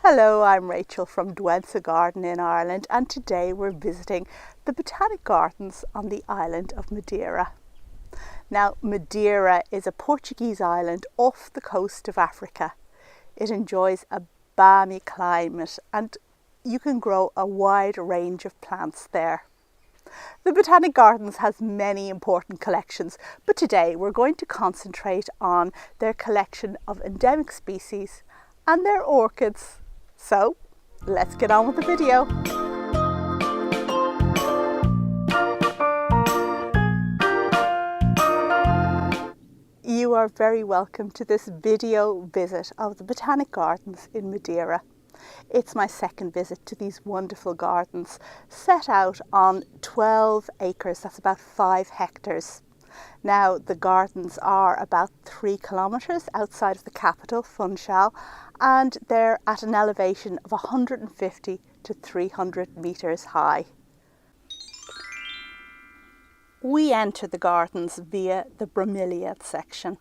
Hello, I'm Rachel from Douentza Garden in Ireland, and today we're visiting the Botanic Gardens on the island of Madeira. Now, Madeira is a Portuguese island off the coast of Africa. It enjoys a balmy climate and you can grow a wide range of plants there. The Botanic Gardens has many important collections, but today we're going to concentrate on their collection of endemic species and their orchids. So, let's get on with the video. You are very welcome to this video visit of the Botanic Gardens in Madeira. It's my second visit to these wonderful gardens, set out on 12 acres, that's about 5 hectares. Now, the gardens are about 3 kilometres outside of the capital, Funchal, and they're at an elevation of 150 to 300 metres high. We enter the gardens via the bromeliad section.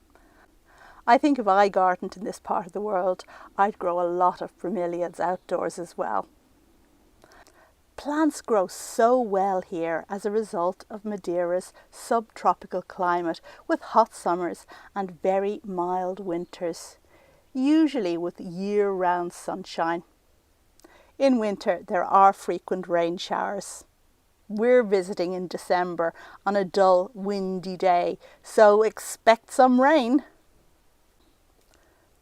I think if I gardened in this part of the world, I'd grow a lot of bromeliads outdoors as well. Plants grow so well here as a result of Madeira's subtropical climate with hot summers and very mild winters, usually with year-round sunshine. In winter there are frequent rain showers. We're visiting in December on a dull, windy day, so expect some rain.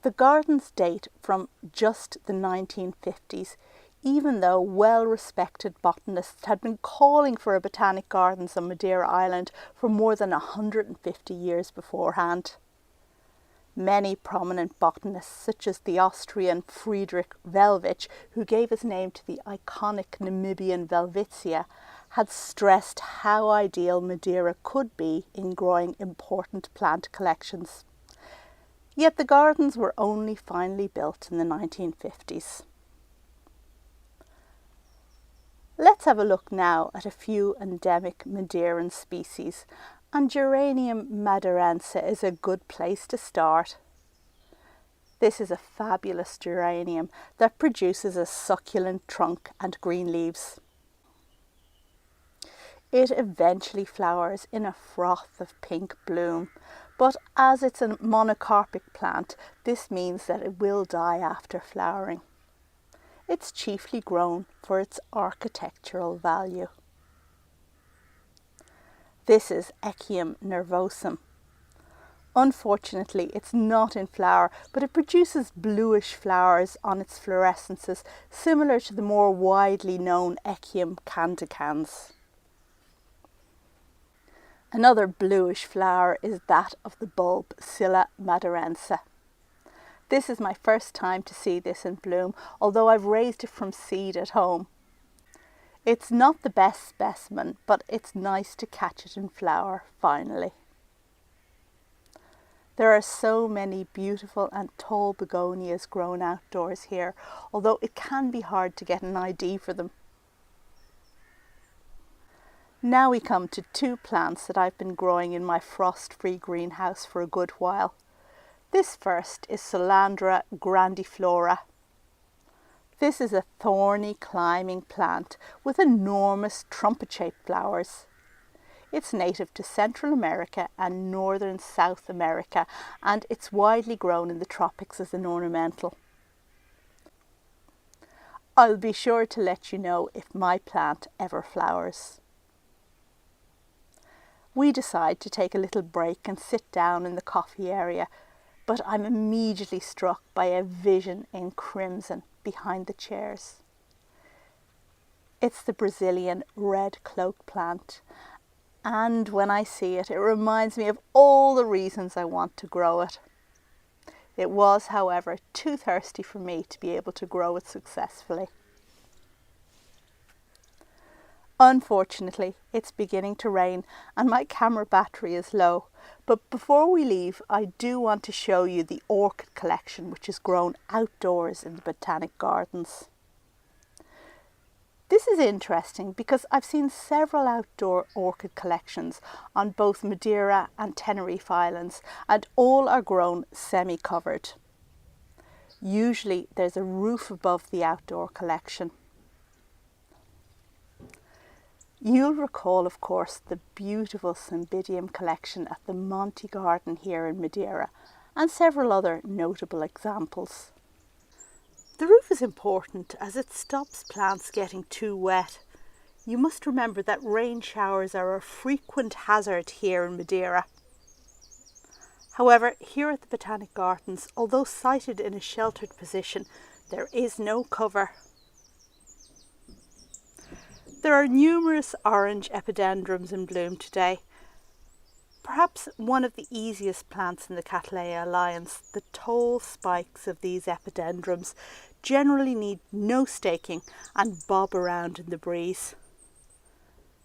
The gardens date from just the 1950s, even though well-respected botanists had been calling for a botanic gardens on Madeira Island for more than 150 years beforehand. Many prominent botanists, such as the Austrian Friedrich Welwitsch, who gave his name to the iconic Namibian Welwitschia, had stressed how ideal Madeira could be in growing important plant collections. Yet the gardens were only finally built in the 1950s. Let's have a look now at a few endemic Madeiran species, and Geranium madeirense is a good place to start. This is a fabulous geranium that produces a succulent trunk and green leaves. It eventually flowers in a froth of pink bloom, but as it's a monocarpic plant, this means that it will die after flowering. It's chiefly grown for its architectural value. This is Echium nervosum. Unfortunately, it's not in flower, but it produces bluish flowers on its fluorescences, similar to the more widely known Echium candicans. Another bluish flower is that of the bulb Scilla madeirense. This is my first time to see this in bloom, although I've raised it from seed at home. It's not the best specimen, but it's nice to catch it in flower finally. There are so many beautiful and tall begonias grown outdoors here, although it can be hard to get an ID for them. Now we come to 2 plants that I've been growing in my frost-free greenhouse for a good while. This first is Solandra grandiflora. This is a thorny climbing plant with enormous trumpet-shaped flowers. It's native to Central America and northern South America, and it's widely grown in the tropics as an ornamental. I'll be sure to let you know if my plant ever flowers. We decide to take a little break and sit down in the coffee area, but I'm immediately struck by a vision in crimson behind the chairs. It's the Brazilian red cloak plant, and when I see it, it reminds me of all the reasons I want to grow it. It was, however, too thirsty for me to be able to grow it successfully. Unfortunately, it's beginning to rain and my camera battery is low, but before we leave, I do want to show you the orchid collection which is grown outdoors in the Botanic Gardens. This is interesting because I've seen several outdoor orchid collections on both Madeira and Tenerife Islands, and all are grown semi-covered. Usually there's a roof above the outdoor collection. You'll recall, of course, the beautiful Cymbidium collection at the Monty garden here in Madeira, and several other notable examples. The roof is important as it stops plants getting too wet. You must remember that rain showers are a frequent hazard here in Madeira. However, here at the Botanic Gardens, although sited in a sheltered position, there is no cover. There are numerous orange epidendrums in bloom today. Perhaps one of the easiest plants in the Cattleya alliance, the tall spikes of these epidendrums generally need no staking and bob around in the breeze.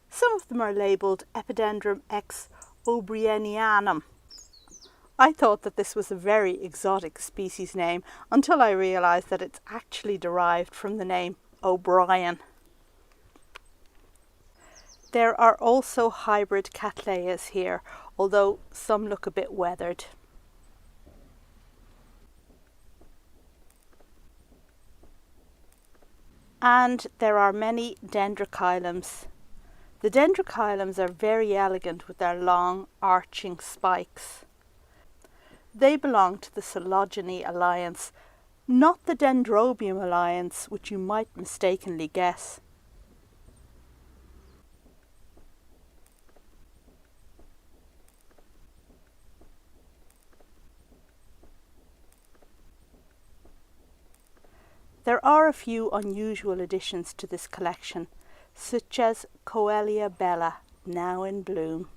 Some of them are labelled Epidendrum X O'Brienianum. I thought that this was a very exotic species name until I realised that it's actually derived from the name O'Brien. There are also hybrid Cattleyas here, although some look a bit weathered. And there are many dendrochilums. The dendrochilums are very elegant with their long arching spikes. They belong to the Coelogeny alliance, not the Dendrobium alliance, which you might mistakenly guess. There are a few unusual additions to this collection, such as Coelia bella, now in bloom.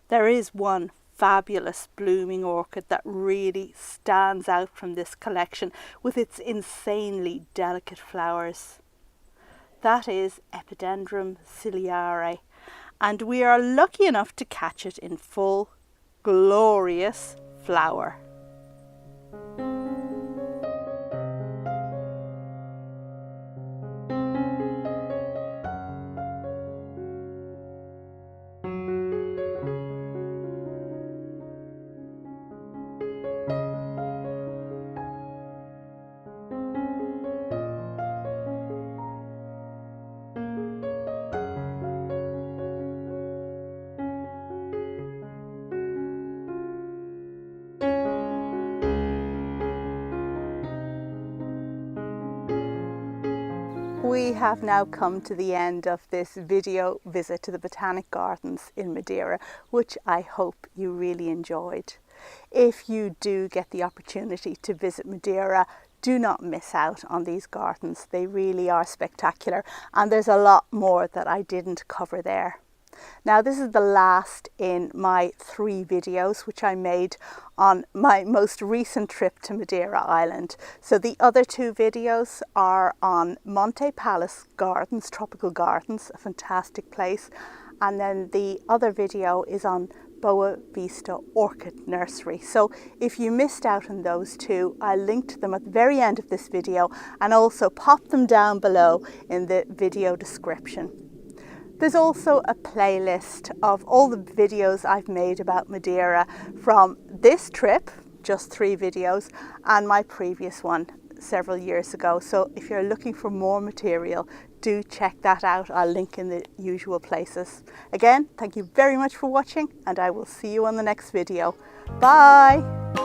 There is one fabulous blooming orchid that really stands out from this collection with its insanely delicate flowers. That is Epidendrum ciliare, and we are lucky enough to catch it in full, glorious flower. We have now come to the end of this video visit to the Botanic Gardens in Madeira, which I hope you really enjoyed. If you do get the opportunity to visit Madeira, do not miss out on these gardens. They really are spectacular, and there's a lot more that I didn't cover there. Now, this is the last in my 3 videos which I made on my most recent trip to Madeira Island. So the other 2 videos are on Monte Palace Gardens, Tropical Gardens, a fantastic place. And then the other video is on Vista Orchid Nursery. So if you missed out on those 2, I linked them at the very end of this video and also pop them down below in the video description. There's also a playlist of all the videos I've made about Madeira from this trip, just 3 videos, and my previous one several years ago. So if you're looking for more material, do check that out. I'll link in the usual places. Again, thank you very much for watching, and I will see you on the next video. Bye!